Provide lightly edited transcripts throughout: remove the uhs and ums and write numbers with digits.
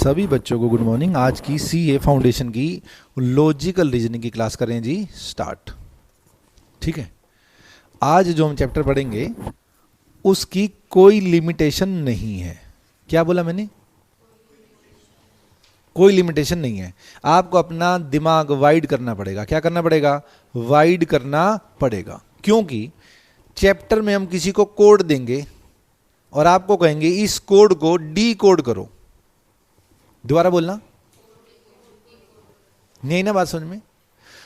सभी बच्चों को गुड मॉर्निंग। आज की सीए फाउंडेशन की लॉजिकल रीजनिंग की क्लास करें जी स्टार्ट। ठीक है, आज जो हम चैप्टर पढ़ेंगे उसकी कोई लिमिटेशन नहीं है। क्या बोला मैंने? कोई लिमिटेशन नहीं है। आपको अपना दिमाग वाइड करना पड़ेगा। क्या करना पड़ेगा? वाइड करना पड़ेगा, क्योंकि चैप्टर में हम किसी को कोड देंगे और आपको कहेंगे इस कोड को डी कोड करो। दोबारा बोलना, नहीं ना बात समझ में?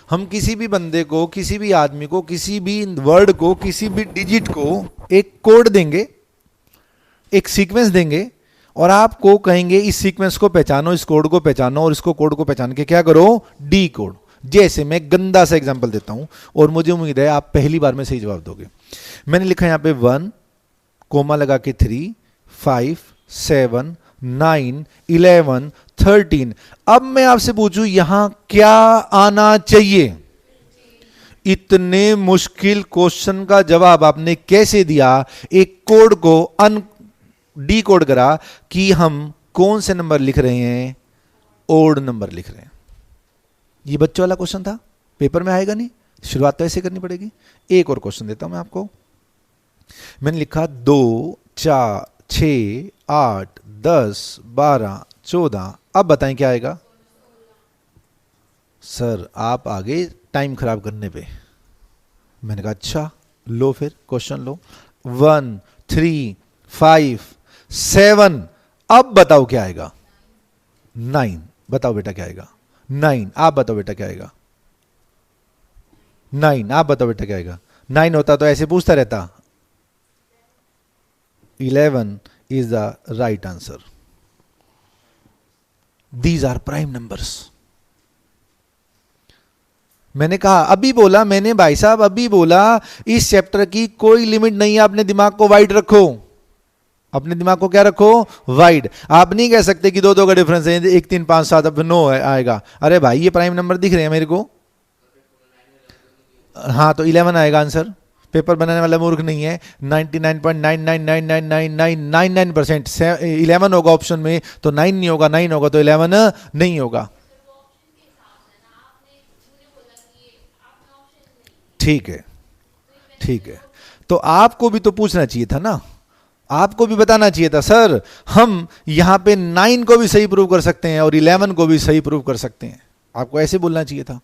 हम किसी भी बंदे को, किसी भी आदमी को, किसी भी वर्ड को, किसी भी डिजिट को एक कोड देंगे, एक सीक्वेंस देंगे और आपको कहेंगे इस सीक्वेंस को पहचानो, इस कोड को पहचानो और इसको कोड को पहचान के क्या करो? D code. जैसे मैं गंदा सा एग्जांपल देता हूं और मुझे उम्मीद है आप पहली बार में सही जवाब दोगे। मैंने लिखा यहां पे 1 कोमा लगा के 3 5 7 9 11 13। अब मैं आपसे पूछूं यहां क्या आना चाहिए? इतने मुश्किल क्वेश्चन का जवाब आपने कैसे दिया? एक कोड को डी कोड करा कि हम कौन से नंबर लिख रहे हैं? ओड नंबर लिख रहे हैं। ये बच्चों वाला क्वेश्चन था, पेपर में आएगा नहीं, शुरुआत तो ऐसे करनी पड़ेगी। एक और क्वेश्चन देता हूं मैं आपको। मैंने लिखा 2 4 6 8 10 12 14। अब बताएं क्या आएगा? सर आप आगे टाइम खराब करने पे। मैंने कहा अच्छा लो, फिर क्वेश्चन लो। 1 3 5 7। अब बताओ क्या आएगा? 9। बताओ बेटा क्या आएगा? 9। आप बताओ बेटा क्या आएगा? 9। आप बताओ बेटा क्या आएगा? 9 होता तो ऐसे पूछता रहता। 11 is the right answer. These are prime numbers. मैंने कहा, अभी बोला मैंने भाई साहब, अभी बोला इस चैप्टर की कोई लिमिट नहीं है। अपने दिमाग को वाइड रखो। अपने दिमाग को क्या रखो? वाइड। आप नहीं कह सकते कि दो का डिफरेंस है, 1 3 5 7 अब 9 आएगा। अरे भाई ये प्राइम नंबर दिख रहे हैं मेरे को। हाँ तो 11 आएगा आंसर। पेपर बनाने वाला मूर्ख नहीं है। 99.99999999% 11 होगा ऑप्शन में तो 9 नहीं होगा, 9 होगा तो 11 नहीं होगा। ठीक है, ठीक है, तो आपको भी तो पूछना चाहिए था ना, आपको भी बताना चाहिए था सर हम यहां पे 9 को भी सही प्रूव कर सकते हैं और 11 को भी सही प्रूव कर सकते हैं। आपको ऐसे बोलना चाहिए था,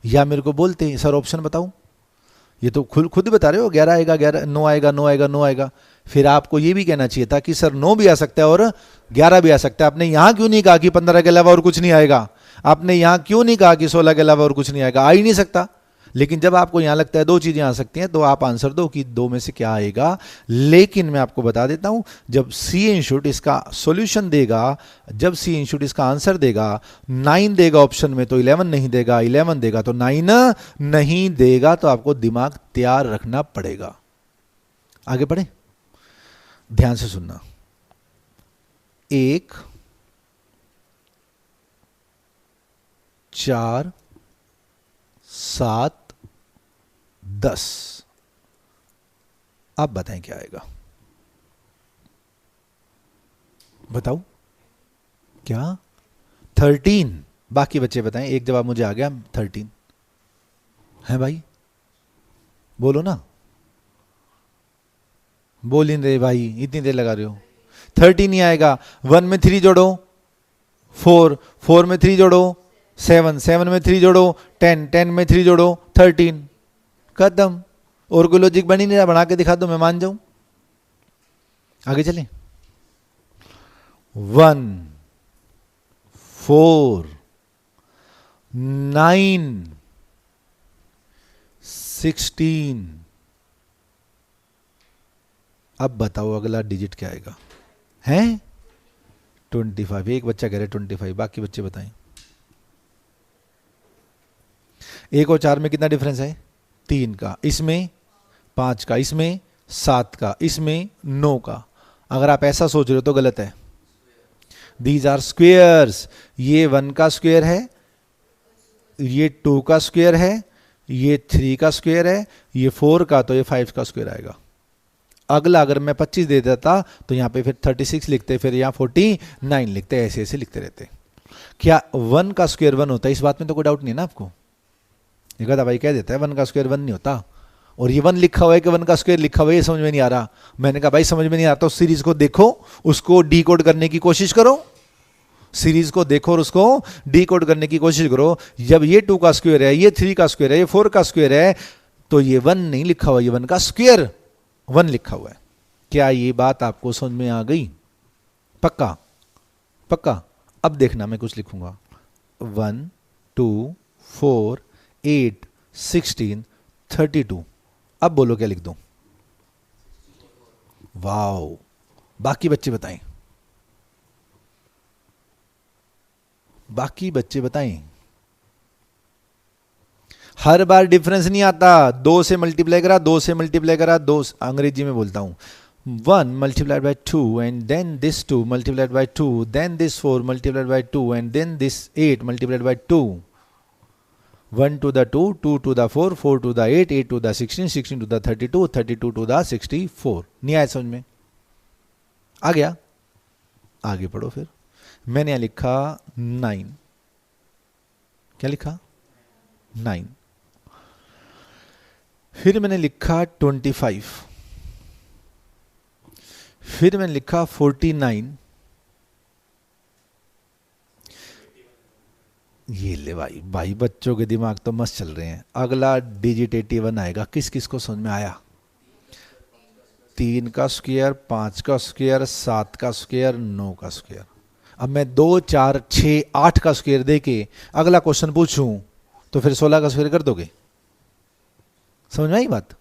या मेरे को बोलते सर ऑप्शन बताऊं। ये तो खुद बता रहे हो 11 आएगा, 11 9 आएगा, 9 आएगा, 9 आएगा। फिर आपको ये भी कहना चाहिए था कि सर 9 भी आ सकता है और 11 भी आ सकता है। आपने यहां क्यों नहीं कहा कि 15 के अलावा और कुछ नहीं आएगा? आपने यहां क्यों नहीं कहा कि 16 के अलावा और कुछ नहीं आएगा? आ ही नहीं सकता। लेकिन जब आपको यहां लगता है 2 चीजें आ सकती हैं तो आप आंसर दो कि 2 में से क्या आएगा। लेकिन मैं आपको बता देता हूं, जब सी इंस्टीट्यूट इसका सॉल्यूशन देगा, जब सी इंस्टीट्यूट इसका आंसर देगा, 9 देगा ऑप्शन में तो 11 नहीं देगा, 11 देगा तो 9 नहीं देगा। तो आपको दिमाग तैयार रखना पड़ेगा। आगे बढ़े, ध्यान से सुनना। 1 4 7 10। अब बताएं क्या आएगा? बताओ क्या? 13। बाकी बच्चे बताएं। एक जवाब मुझे आ गया 13 है भाई, बोलो ना। बोल ही नहीं रहे भाई, इतनी देर लगा रहे हो। 13 ही आएगा। 1 में 3 जोड़ो 4, 4 में 3 जोड़ो 7, 7 में 3 जोड़ो 10, 10 में 3 जोड़ो 13। खत्म। और कोई लॉजिक बनी नहीं रहा, बना के दिखा दो मैं मान जाऊं। आगे चलें। 1 4 9 16। अब बताओ अगला डिजिट क्या आएगा? हैं 25। एक बच्चा कह रहे 25, बाकी बच्चे बताएं। 1 और 4 में कितना डिफरेंस है? 3 का, इसमें 5 का, इसमें 7 का, इसमें 9 का। अगर आप ऐसा सोच रहे हो तो गलत है। These are squares. ये 1 का स्क्वेयर है, ये 2 का स्क्वेयर है, ये 3 का स्क्वेयर है, ये 4 का, तो ये 5 का स्क्वेयर आएगा। अगला अगर मैं 25 दे देता तो यहाँ पे फिर 36 लिखते, फिर यहाँ 49 लिखते, ऐसे ऐसे लिखते रहते। क्या 1 का स्क्वायर 1 होता है? इस बात में तो कोई डाउट नहीं है ना आपको? एक आधा भाई कह देता है 1 का स्क्वायर 1 नहीं होता, और ये 1 लिखा हुआ है कि 1 का स्क्वायर लिखा हुआ है, ये समझ में नहीं आ रहा। मैंने कहा भाई समझ में नहीं आता तो सीरीज को देखो, उसको डीकोड करने की कोशिश करो, सीरीज को देखो और उसको डीकोड करने की कोशिश करो। जब ये 2 का स्क्वायर है, ये 3 का स्क्वायर है, ये 4 का स्क्वायर है, तो ये 1 नहीं लिखा हुआ, ये 1 का स्क्वायर 1 लिखा हुआ है। क्या ये बात आपको समझ में आ गई? पक्का? पक्का? अब देखना मैं कुछ लिखूंगा, 1 2 4 8 16 32। अब बोलो क्या लिख दूं? वाओ, बाकी बच्चे बताएं, बाकी बच्चे बताएं। हर बार डिफरेंस नहीं आता, 2 से मल्टीप्लाई करा, 2 से मल्टीप्लाई करा, 2, अंग्रेजी में बोलता हूं, 1 multiplied by 2 and then this 2 multiplied by 2, then this 4 multiplied by 2 and then this 8 multiplied by 2, 1 to the 2, 2 to the 4, 4 to the 8, 8 to the 16, 16 to the 32, 32 to the 64। नहीं आया समझ में? आ गया? आगे पढ़ो फिर। मैंने यहां लिखा 9, क्या लिखा? 9। फिर मैंने लिखा 25, फिर मैंने लिखा 49, ये ले भाई, भाई बच्चों के दिमाग तो मस्त चल रहे हैं। अगला डिजिट 81 आएगा, किस किस को समझ में आया? 3 का स्क्वायर, 5 का स्क्वायर, 7 का स्क्वायर, 9 का स्क्वायर। अब मैं 2 4 6 8 का स्क्वायर दे के अगला क्वेश्चन पूछूं तो फिर 16 का स्क्वायर कर दोगे? समझ में आई बात?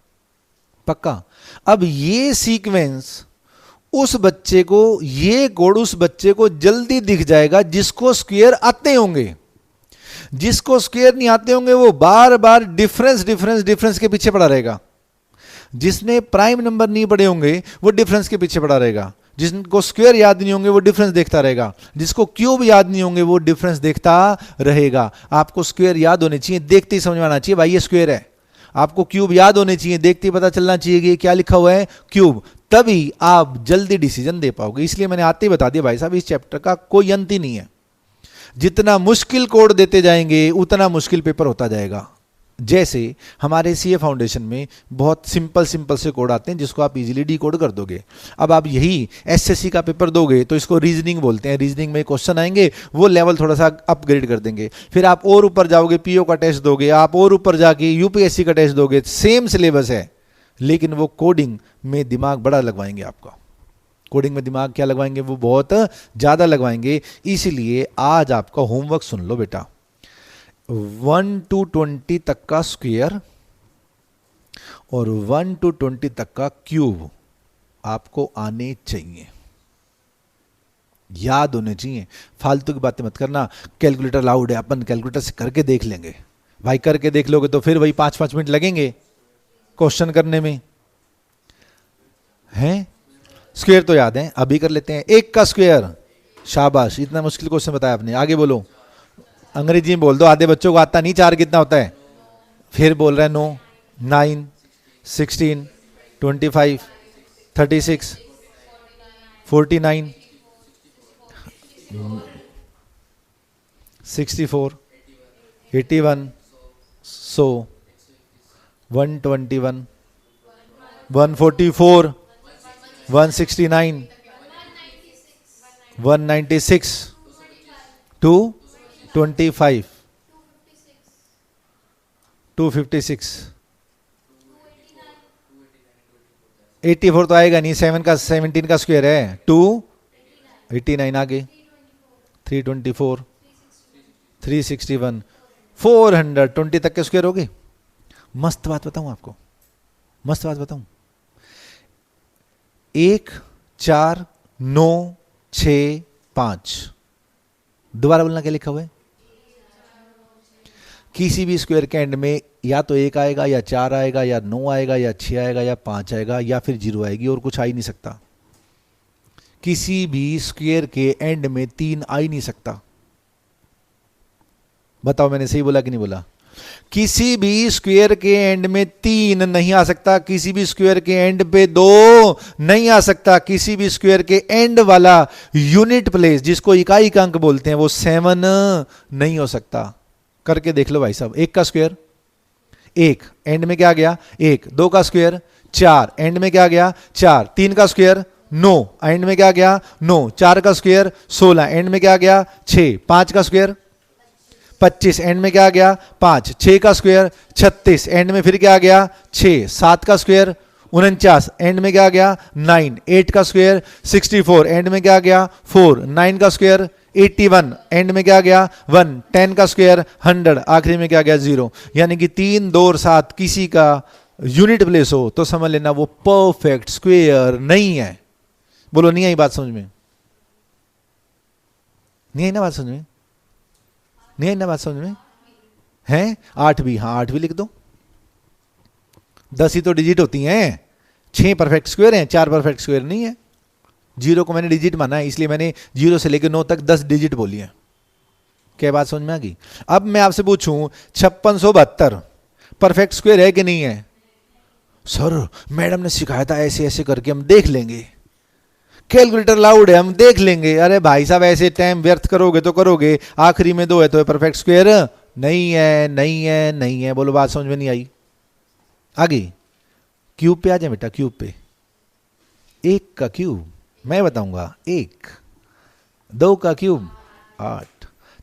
पक्का? अब ये सीक्वेंस उस बच्चे को, ये कोड उस बच्चे को जल्दी दिख जाएगा जिसको स्क्वायर आते होंगे। जिसको स्क्वायर नहीं आते होंगे वो बार बार डिफरेंस डिफरेंस डिफरेंस के पीछे पड़ा रहेगा। जिसने प्राइम नंबर नहीं पढ़े होंगे वो डिफरेंस के पीछे पड़ा रहेगा। जिनको स्क्वायर याद नहीं होंगे वो डिफरेंस देखता रहेगा। जिसको क्यूब याद नहीं होंगे वो डिफरेंस देखता रहेगा। आपको स्क्वायर याद होने चाहिए, देखते ही समझ में आना चाहिए भाई ये स्क्वायर है। आपको क्यूब याद होने चाहिए, देखते ही पता चलना चाहिए कि क्या लिखा हुआ है, क्यूब। तभी आप जल्दी डिसीजन दे पाओगे। इसलिए मैंने आते ही बता दिया भाई साहब, इस चैप्टर का कोई अंत ही नहीं है। जितना मुश्किल कोड देते जाएंगे उतना मुश्किल पेपर होता जाएगा। जैसे हमारे सीए फाउंडेशन में बहुत सिंपल सिंपल से कोड आते हैं जिसको आप इजीली डी कोड कर दोगे। अब आप यही एसएससी का पेपर दोगे तो इसको रीजनिंग बोलते हैं। रीजनिंग में क्वेश्चन आएंगे, वो लेवल थोड़ा सा अपग्रेड कर देंगे। फिर आप और ऊपर जाओगे, पीओ का टेस्ट दोगे, आप और ऊपर जाके यूपीएससी का टेस्ट दोगे। सेम सिलेबस है लेकिन वो कोडिंग में दिमाग बड़ा लगवाएंगे आपका। कोडिंग में दिमाग क्या लगवाएंगे? वो बहुत ज़्यादा लगवाएंगे। इसीलिए आज आपका होमवर्क सुन लो बेटा, 1 to 20 तक का स्क्वायर और 1 to 20 तक का क्यूब आपको आने चाहिए, याद होने चाहिए। फालतू की बातें मत करना। कैलकुलेटर लाउड है, अपन कैलकुलेटर से करके देख लेंगे। भाई करके देख लोगे तो फिर वही 5-5 मिनट लगेंगे क्वेश्चन करने में, हैं? स्क्वायर तो याद है, अभी कर लेते हैं। 1 का स्क्वायर, शाबाश, इतना मुश्किल क्वेश्चन बताया आपने। आगे बोलो, अंग्रेजी में बोल दो, आधे बच्चों को आता नहीं। 4 कितना होता है? फिर बोल रहा है 9, 9, 16, 25, 36, 49, 64, 81, 100, 121, 144, 169, 196, 225, 256, 84 तो आएगा नहीं, 17 का स्क्वायर है 289। आगे 324, 361, 420 तक के स्क्वायर हो गए। मस्त बात बताऊं आपको, मस्त बात बताऊं। 1 4 9 6 5, दोबारा बोलना क्या लिखा हुआ है? किसी भी स्क्वायर के एंड में या तो 1 आएगा या 4 आएगा या 9 आएगा या 6 आएगा या 5 आएगा या फिर 0 आएगी, और कुछ आ ही नहीं सकता। किसी भी स्क्वायर के एंड में 3 आ ही नहीं सकता। बताओ मैंने सही बोला कि नहीं बोला? किसी भी स्क्वायर के एंड में 3 नहीं आ सकता, किसी भी स्क्वायर के एंड पे 2 नहीं आ सकता, किसी भी स्क्वायर के एंड वाला यूनिट प्लेस जिसको इकाई का अंक बोलते हैं वो 7 नहीं हो सकता। करके देख लो भाई साहब। 1 का स्क्वायर 1, एंड में क्या गया 1, 2 का स्क्वायर 4, एंड में क्या गया 4, 3 का स्क्वायर 9, एंड में क्या गया 9, 4 का स्क्वायर 16, एंड में क्या गया 6, 5 का स्क्वायर 25, एंड में क्या गया 5, 6 का स्क्वायर 36, एंड में फिर क्या गया 6, 7 का स्क्वायर 49, एंड में क्या गया 9, 8 का स्क्वायर 64, एंड में क्या गया 4, 9 का स्क्वायर 81, एंड में क्या गया 1, 10 का स्क्वायर 100, आखिरी में क्या गया 0। यानी कि 3, 2 और 7 किसी का यूनिट प्लेस हो तो समझ लेना वो परफेक्ट स्क्वायर नहीं है। बोलो नहीं आई बात समझ में? नहीं आई ना बात समझ में? नहीं आई ना बात समझ में? है 8 भी, हाँ 8 भी लिख दो। 10 ही तो डिजिट होती हैं, 6 परफेक्ट स्क्वायर हैं, 4 परफेक्ट स्क्वायर नहीं है। 0 को मैंने डिजिट माना है, इसलिए मैंने 0 से लेकर 9 तक 10 डिजिट बोली है। क्या बात समझ में आ गई? अब मैं आपसे पूछूं 5672 परफेक्ट स्क्वायर है कि नहीं है? सर मैडम ने सिखाया था ऐसे ऐसे करके हम देख लेंगे, कैलकुलेटर लाउड है हम देख लेंगे। अरे भाई साहब ऐसे टाइम व्यर्थ करोगे तो करोगे, आखिरी में 2 है तो परफेक्ट स्क्वायर नहीं है, नहीं है, नहीं है। बोलो बात समझ में नहीं आई? आ गई? क्यूब पे आ जाए बेटा, क्यूब पे। 1 का क्यूब मैं बताऊंगा 1, 2 का क्यूब 8,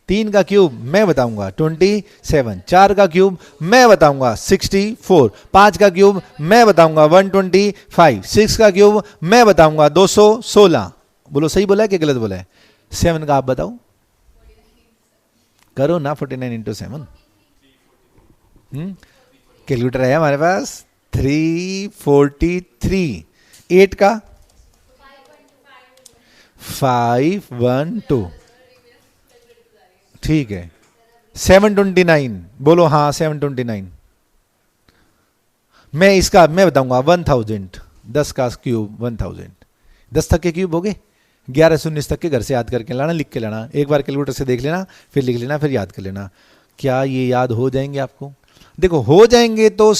3 का क्यूब मैं बताऊंगा 27, 4 का क्यूब मैं बताऊंगा 64, 5 का क्यूब मैं बताऊंगा 125, 6 का क्यूब मैं बताऊंगा 216। बोलो सही बोला है कि गलत बोला है? 7 का आप बताओ, करो ना 49 इंटू 7। कैलकुलेटर है हमारे पास 343। 8 का 512, ठीक है। 729 बोलो, हाँ 729। मैं इसका मैं बताऊंगा 1000, 10 का क्यूब 1000। 10 तक के क्यूब हो गए, 11 से 19 तक के घर से याद करके लाना, लिख के लाना, एक बार कैलकुलेटर से देख लेना, फिर लिख लेना, फिर याद कर लेना। क्या ये याद हो जाएंगे आपको? देखो हो जाएंगे तो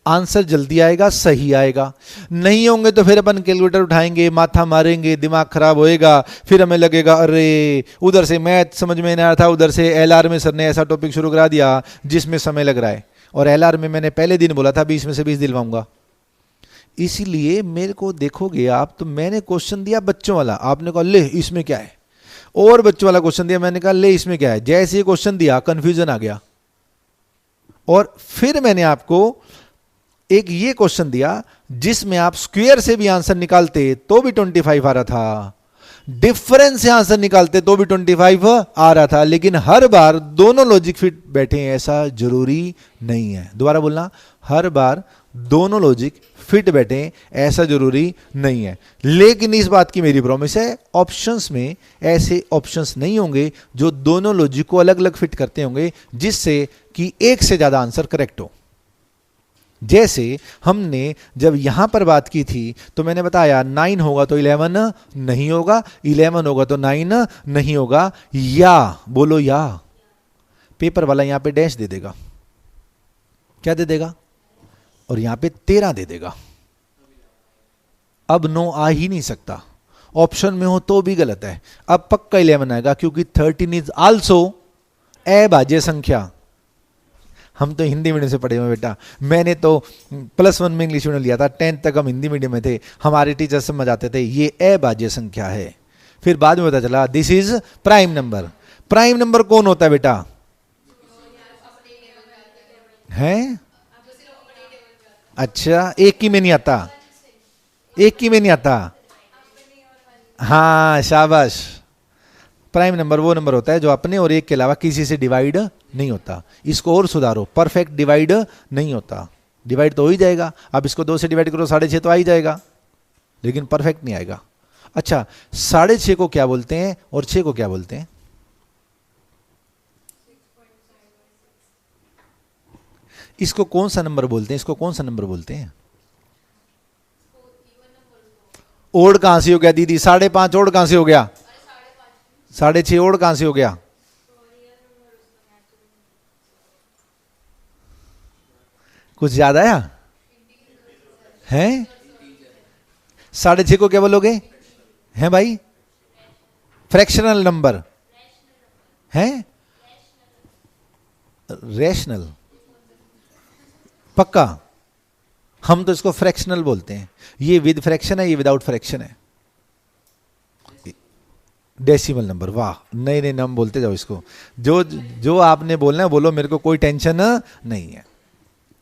आंसर जल्दी आएगा, सही आएगा। नहीं होंगे तो फिर अपन कैलकुलेटर उठाएंगे, माथा मारेंगे, दिमाग खराब होएगा, फिर हमें लगेगा अरे उधर से मैथ समझ में नहीं आ रहा था, उधर से एलआर में सर ने ऐसा टॉपिक शुरू करा दिया जिसमें समय लग रहा है, और एलआर में मैंने पहले दिन बोला था 20 में से 20 दिलवाऊंगा। इसीलिए मेरे को देखोगे आप तो मैंने क्वेश्चन दिया बच्चों वाला, आपने कहा ले इसमें क्या है, और बच्चों वाला क्वेश्चन दिया, मैंने कहा ले इसमें क्या है। जैसे ये क्वेश्चन दिया कंफ्यूजन आ गया, और फिर मैंने आपको एक ये क्वेश्चन दिया जिसमें आप स्क्वायर से भी आंसर निकालते तो भी 25 आ रहा था, डिफरेंस से आंसर निकालते तो भी 25 आ रहा था, लेकिन हर बार दोनों लॉजिक फिट बैठे हैं ऐसा जरूरी नहीं है। दोबारा बोलना, हर बार दोनों लॉजिक फिट बैठे ऐसा जरूरी नहीं है। लेकिन इस बात की मेरी प्रॉमिस है, ऑप्शंस में ऐसे ऑप्शंस नहीं होंगे जो दोनों लॉजिक को अलग अलग फिट करते होंगे जिससे कि एक से ज्यादा आंसर करेक्ट हो। जैसे हमने जब यहां पर बात की थी तो मैंने बताया 9 होगा तो 11 नहीं होगा, 11 होगा तो 9 नहीं होगा, या बोलो या। पेपर वाला यहां पे डैश दे देगा, क्या दे देगा, और यहां पे 13 दे देगा। अब 9 आ ही नहीं सकता, ऑप्शन में हो तो भी गलत है। अब पक्का 11 आएगा क्योंकि 13 इज आल्सो अभाज्य संख्या। हम तो हिंदी मीडियम से पढ़े हुए बेटा, मैंने तो +1 में इंग्लिश मीडियम लिया था, 10th तक हम हिंदी मीडियम में थे, हमारे टीचर समझ आते थे ये अभाज्य संख्या है। फिर बाद में पता चला this is prime number. Prime number कौन होता है बेटा? है अच्छा, एक ही में नहीं आता, एक ही में नहीं आता, हाँ शाबाश। प्राइम नंबर वो नंबर होता है जो अपने और एक के अलावा किसी से डिवाइड नहीं होता। इसको और सुधारो, परफेक्ट डिवाइड नहीं होता। डिवाइड तो हो ही जाएगा, अब इसको 2 से डिवाइड करो 6.5 तो आ ही जाएगा, लेकिन परफेक्ट नहीं आएगा। अच्छा 6.5 को क्या बोलते हैं और 6 को क्या बोलते हैं? इसको कौन सा नंबर बोलते हैं, इसको कौन सा नंबर बोलते हैं? ओड कहां से हो गया दीदी? 5.5 ओड कहां से हो गया? 6.5 ओड कहां से हो गया? कुछ याद आया है? 6.5 को क्या बोलोगे? हैं भाई? फ्रैक्शनल नंबर है? रैशनल? पक्का? हम तो इसको फ्रैक्शनल बोलते हैं। ये विद फ्रैक्शन है, ये विदाउट फ्रैक्शन है। डेसिमल नंबर, वाह, नए नए नाम बोलते जाओ इसको। जो जो आपने बोलना है बोलो, मेरे को कोई टेंशन नहीं है।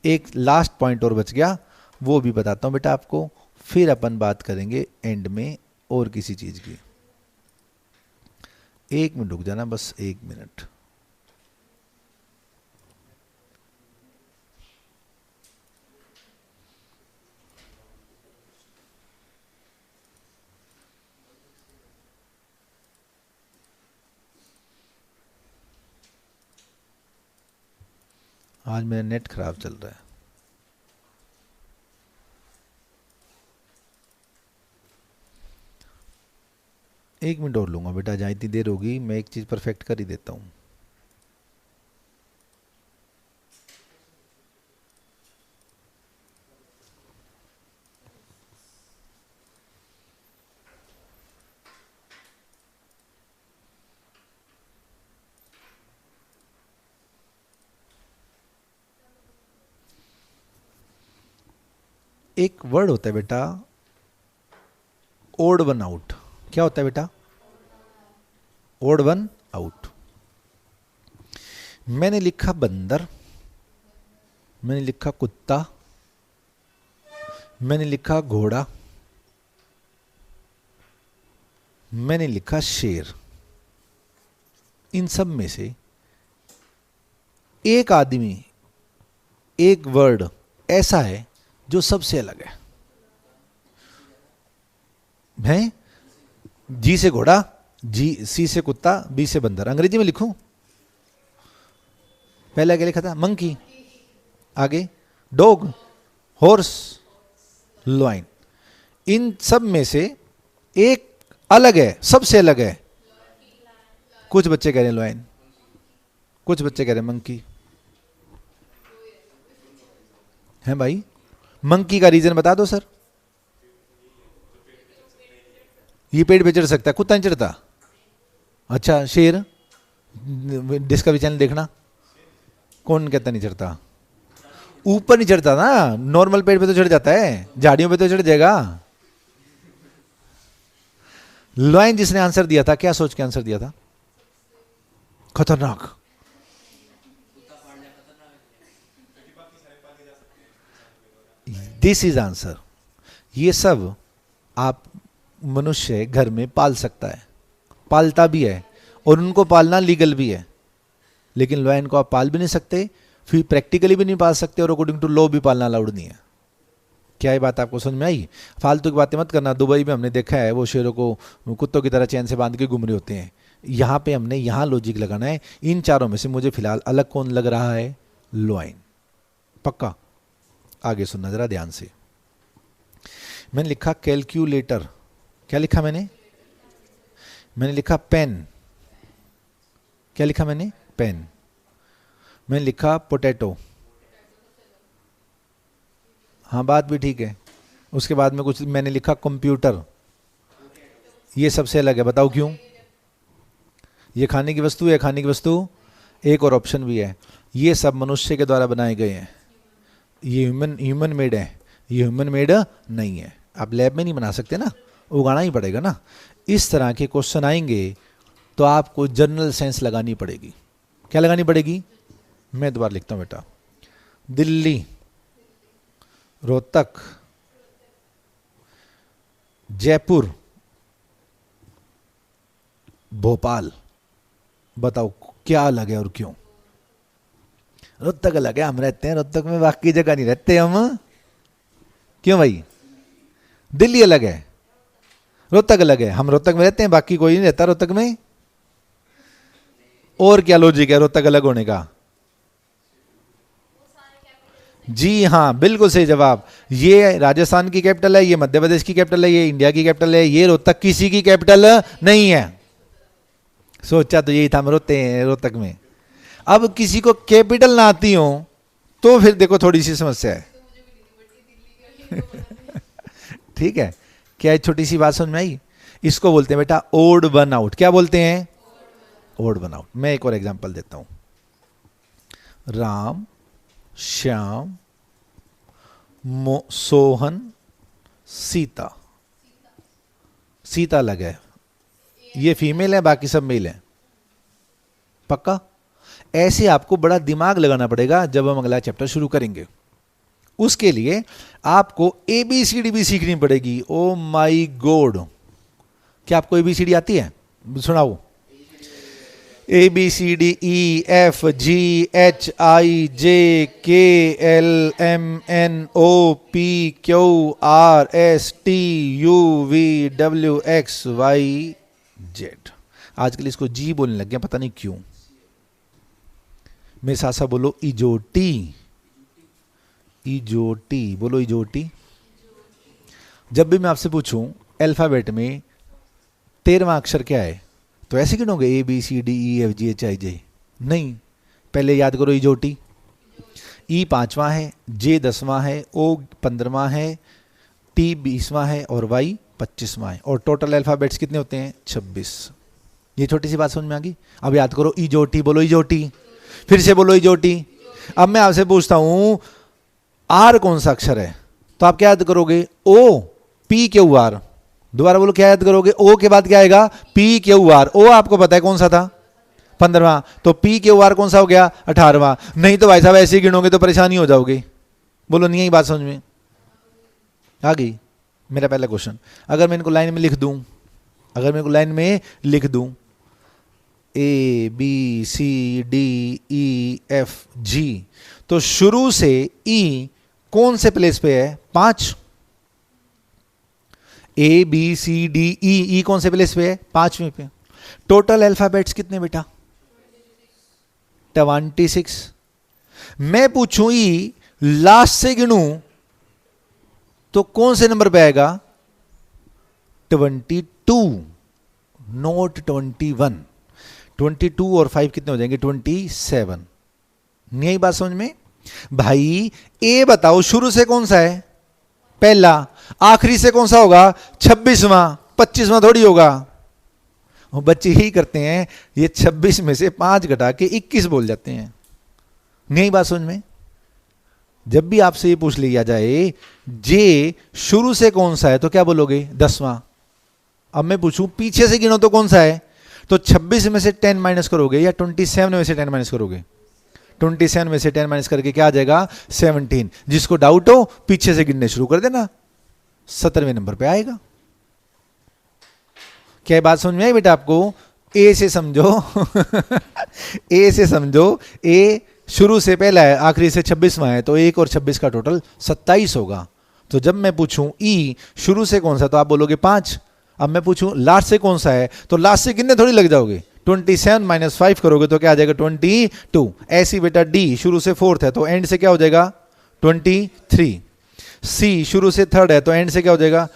एक लास्ट पॉइंट और बच गया, वो भी बताता हूं बेटा आपको, फिर अपन बात करेंगे एंड में और किसी चीज की। 1 मिनट रुक जाना, बस 1 मिनट। आज मेरा नेट खराब चल रहा है। एक मिनट और लूंगा बेटा, जहाँ इतनी देर होगी मैं एक चीज परफेक्ट कर ही देता हूँ। एक वर्ड होता है बेटा, ओड वन आउट। क्या होता है बेटा? Odd one out. मैंने लिखा बंदर, मैंने लिखा कुत्ता, मैंने लिखा घोड़ा, मैंने लिखा शेर। इन सब में से एक आदमी, एक वर्ड ऐसा है जो सबसे अलग है? जी से घोड़ा, जी, सी से कुत्ता, बी से बंदर। अंग्रेजी में लिखूं? पहले आगे लिखा था मंकी, आगे डॉग, हॉर्स, लॉइन। इन सब में से एक अलग है, सबसे अलग है। कुछ बच्चे कह रहे हैं लॉइन, कुछ बच्चे कह रहे हैं मंकी। है भाई? मंकी का रीजन बता दो सर। ये पेड़ पे चढ़ सकता है, कुत्ता नहीं चढ़ता। अच्छा, शेर? डिस्कवरी चैनल देखना, कौन कहता नहीं चढ़ता? ऊपर नहीं चढ़ता ना, नॉर्मल पेड़ पे तो चढ़ जाता है, झाड़ियों पे तो चढ़ जाएगा। लॉयन जिसने आंसर दिया था, क्या सोच के आंसर दिया था? खतरनाक। This is answer. ये सब आप मनुष्य घर में पाल सकता है, पालता भी है, और उनको पालना लीगल भी है। लेकिन लॉयन को आप पाल भी नहीं सकते, फिर प्रैक्टिकली भी नहीं पाल सकते, और अकॉर्डिंग टू लॉ भी पालना अलाउड नहीं है। क्या ये बात आपको समझ में आई? फालतू की बातें मत करना। दुबई में हमने देखा है, वो शेरों को कुत्तों की तरह चैन से बांध के घूम रहे होते हैं। यहाँ पे हमने यहाँ लॉजिक लगाना है। इन चारों में से मुझे फिलहाल अलग कौन लग रहा है? लॉयन। पक्का? आगे सुनना जरा ध्यान से। मैंने लिखा कैलकुलेटर। क्या लिखा मैंने? मैंने लिखा पेन। क्या लिखा मैंने? पेन। मैंने लिखा पोटैटो। हाँ, बात भी ठीक है। उसके बाद में कुछ मैंने लिखा कंप्यूटर। ये सबसे अलग है, बताओ क्यों? ये खाने की वस्तु है, खाने की वस्तु। एक और ऑप्शन भी है, ये सब मनुष्य के द्वारा बनाए गए हैं। ये ह्यूमन मेड है, ये ह्यूमन मेड नहीं है। आप लैब में नहीं बना सकते ना, उगाना ही पड़ेगा ना। इस तरह के क्वेश्चन आएंगे तो आपको जनरल सेंस लगानी पड़ेगी। क्या लगानी पड़ेगी? मैं दोबारा लिखता हूं बेटा। दिल्ली, रोहतक, जयपुर, भोपाल। बताओ क्या अलग है और क्यों? रोहतक अलग है, हम रहते हैं रोहतक में, बाकी जगह नहीं रहते हम। क्यों भाई? दिल्ली अलग है, रोहतक अलग है, हम रोहतक में रहते हैं, बाकी कोई नहीं रहता रोहतक में। और क्या लॉजिक है रोहतक अलग होने का? जी हाँ, बिल्कुल सही जवाब। ये राजस्थान की कैपिटल है, ये मध्य प्रदेश की कैपिटल है, ये इंडिया की कैपिटल है, ये रोहतक किसी की कैपिटल नहीं है। सोचा तो यही था, हम रोते हैं रोहतक में। अब किसी को कैपिटल ना आती हो तो फिर देखो थोड़ी सी समस्या है। ठीक है, क्या छोटी सी बात समझ में आई? इसको बोलते हैं बेटा ओड वन आउट। क्या बोलते हैं? Odd one out. मैं एक और एग्जांपल देता हूं। राम, श्याम, सोहन, सीता। सीता अलग है, ये फीमेल है, बाकी सब मेल है। पक्का? ऐसे आपको बड़ा दिमाग लगाना पड़ेगा जब हम अगला चैप्टर शुरू करेंगे। उसके लिए आपको ABCD भी सीखनी पड़ेगी। ओ माई गॉड, क्या आपको ABCD आती है? सुनाओ। ABCDEFGHIJKLMNOPQRSTUVWXYZ। आजकल इसको जी बोलने लग गया, पता नहीं क्यों। मेरे साथ साथ बोलो इजोटी। इजोटी बोलो, इजोटी। जब भी मैं आपसे पूछूं अल्फाबेट में 13वां अक्षर क्या है, तो ऐसे गिनोगे ABCDEFGHIJ? नहीं, पहले याद करो इजोटी। E 5वां है, J 10वां है, O 15वां है, T 20वां है और Y 25वां है। और टोटल अल्फाबेट्स कितने होते हैं? 26। ये छोटी सी बात समझ में आ गई? अब याद करो इजोटी, बोलो इजोटी। फिर से बोलो इजोटी। अब मैं आपसे पूछता हूं R कौन सा अक्षर है, तो आप क्या याद करोगे? OPQR। दोबारा बोलो, क्या याद करोगे? O के बाद क्या आएगा? PQR। O आपको पता है कौन सा था? 15वां। तो PQR कौन सा हो गया? 18वां। नहीं तो भाई साहब ऐसे ही गिनोगे तो परेशानी हो जाओगे। बोलो, नहीं आई बात समझ में? आ गई? मेरा पहला क्वेश्चन, अगर मैं इनको लाइन में लिख दूं, अगर मैं इनको लाइन में लिख दूं ABCDEFG, तो शुरू से E कौन से प्लेस पे है? 5। ABCDE कौन से प्लेस पे है? 5वें पे। टोटल अल्फाबेट्स कितने बेटा? 26। मैं पूछूं E लास्ट से गिनूं तो कौन से नंबर पे आएगा? 22, नोट 21। 22 और 5 कितने हो जाएंगे? 27। नहीं आई बात समझ में? भाई ए बताओ शुरू से कौन सा है? पहला। आखिरी से कौन सा होगा? 26वां। 25वां थोड़ी होगा। वो बच्चे ही करते हैं, ये 26 में से 5 घटा के 21 बोल जाते हैं। नहीं बात समझ में? जब भी आपसे ये पूछ लिया जाए जे शुरू से कौन सा है, तो क्या बोलोगे? 10वां। अब मैं पूछूं पीछे से गिनो तो कौन सा है, तो 26 में से 10 माइनस करोगे या 27 में से 10 माइनस करोगे? 27 में से 10 माइनस करके क्या आ जाएगा? 17। जिसको डाउट हो पीछे से गिनने शुरू कर देना, 17वें नंबर पे आएगा। क्या बात समझ में आई बेटा आपको? ए से समझो ए से समझो। ए शुरू से पहला है, आखिरी से 26वां है, तो 1 और 26 का टोटल 27 होगा। तो जब मैं पूछूं ई शुरू से कौन सा, तो आप बोलोगे 5। अब मैं पूछूं लास्ट से कौन सा है, तो लास्ट से गिनने थोड़ी लग जाओगे। 27 माइनस 5 करोगे तो क्या आ जाएगा? 22। ऐसी बेटा डी शुरू से 4th है, तो एंड से क्या हो जाएगा? 23। सी शुरू से 3rd है, तो एंड से क्या हो जाएगा?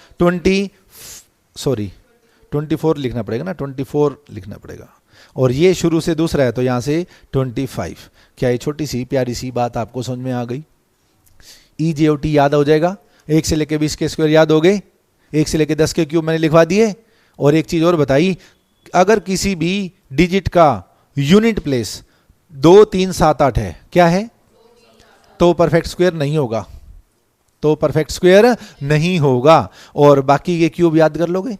24 लिखना पड़ेगा ना, 24 लिखना पड़ेगा। और ये शुरू से दूसरा है, तो यहां से 25। क्या ये छोटी सी प्यारी सी बात आपको समझ में आ गई? EJOT याद हो जाएगा। 1 से लेके 20 के स्क्वायर याद हो गए, 1 से लेके 10 के क्यूब मैंने लिखवा दिए। और एक चीज और बताई, अगर किसी भी डिजिट का यूनिट प्लेस 2, 3, 7, 8 है, क्या है? तो परफेक्ट स्क्वायर नहीं होगा, तो परफेक्ट स्क्वायर नहीं होगा। और बाकी ये क्यूब याद कर लोगे?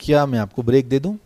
क्या मैं आपको ब्रेक दे दूं?